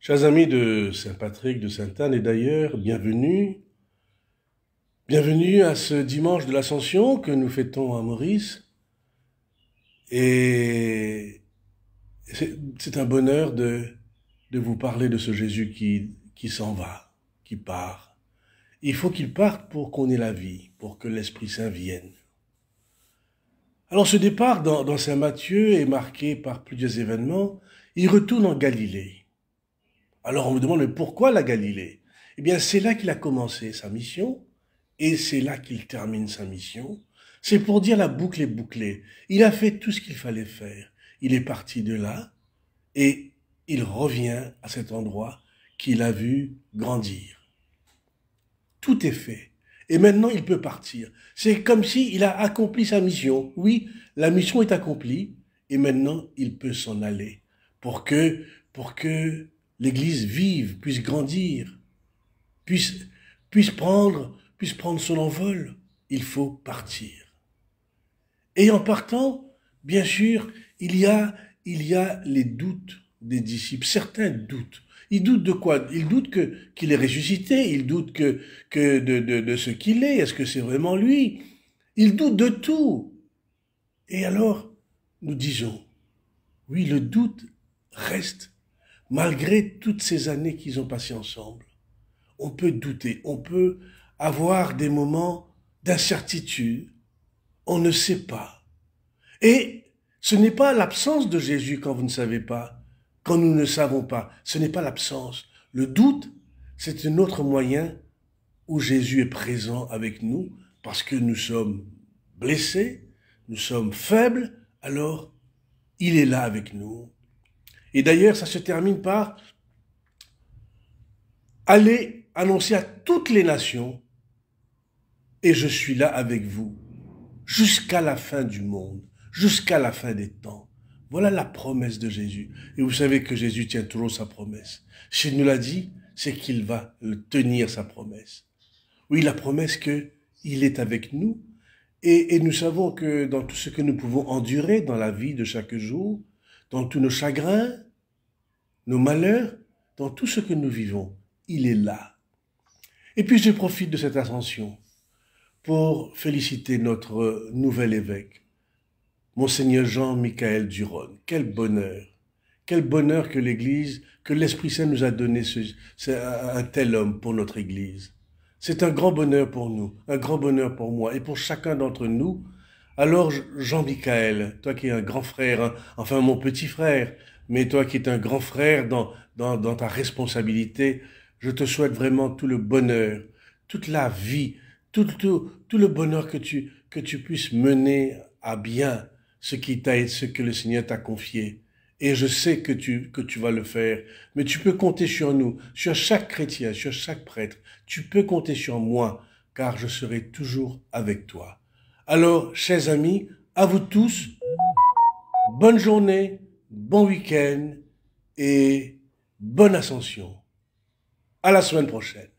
Chers amis de Saint-Patrick, de Sainte-Anne et d'ailleurs, bienvenue. Bienvenue à ce dimanche de l'Ascension que nous fêtons à Maurice. Et c'est un bonheur de vous parler de ce Jésus qui s'en va, qui part. Il faut qu'il parte pour qu'on ait la vie, pour que l'Esprit Saint vienne. Alors ce départ dans Saint Matthieu est marqué par plusieurs événements. Il retourne en Galilée. Alors on me demande, mais pourquoi la Galilée? Eh bien c'est là qu'il a commencé sa mission et c'est là qu'il termine sa mission. C'est pour dire la boucle est bouclée. Il a fait tout ce qu'il fallait faire. Il est parti de là et il revient à cet endroit qu'il a vu grandir. Tout est fait. Et maintenant, il peut partir. C'est comme s'il a accompli sa mission. Oui, la mission est accomplie et maintenant, il peut s'en aller pour que l'Église vive, puisse grandir, puisse prendre son envol. Il faut partir. Et en partant, bien sûr, il y a les doutes des disciples. Certains doutent. Ils doutent de quoi? Ils doutent qu'il est ressuscité. Ils doutent de ce qu'il est. Est-ce que c'est vraiment lui? Ils doutent de tout. Et alors, nous disons, oui, le doute reste. Malgré toutes ces années qu'ils ont passées ensemble, on peut douter, on peut avoir des moments d'incertitude. On ne sait pas. Et ce n'est pas l'absence de Jésus quand vous ne savez pas, quand nous ne savons pas. Ce n'est pas l'absence. Le doute, c'est un autre moyen où Jésus est présent avec nous parce que nous sommes blessés, nous sommes faibles, alors il est là avec nous. Et d'ailleurs, ça se termine par « Allez annoncer à toutes les nations et je suis là avec vous jusqu'à la fin du monde, jusqu'à la fin des temps. » Voilà la promesse de Jésus. Et vous savez que Jésus tient toujours sa promesse. S'il nous l'a dit, c'est qu'il va tenir sa promesse. Oui, la promesse qu'il est avec nous. Et nous savons que dans tout ce que nous pouvons endurer dans la vie de chaque jour, dans tous nos chagrins, nos malheurs, dans tout ce que nous vivons, il est là. Et puis je profite de cette ascension pour féliciter notre nouvel évêque, Monseigneur Jean-Michel Duron. Quel bonheur que l'Église, que l'Esprit Saint nous a donné un tel homme pour notre Église. C'est un grand bonheur pour nous, un grand bonheur pour moi et pour chacun d'entre nous. Alors Jean-Michel, toi qui es un grand frère, hein, enfin mon petit frère, mais toi qui es un grand frère dans ta responsabilité, je te souhaite vraiment tout le bonheur, toute la vie, tout le bonheur que tu puisses mener à bien ce que le Seigneur t'a confié. Et je sais que tu vas le faire. Mais tu peux compter sur nous, sur chaque chrétien, sur chaque prêtre. Tu peux compter sur moi, car je serai toujours avec toi. Alors, chers amis, à vous tous, bonne journée, bon week-end et bonne ascension. À la semaine prochaine.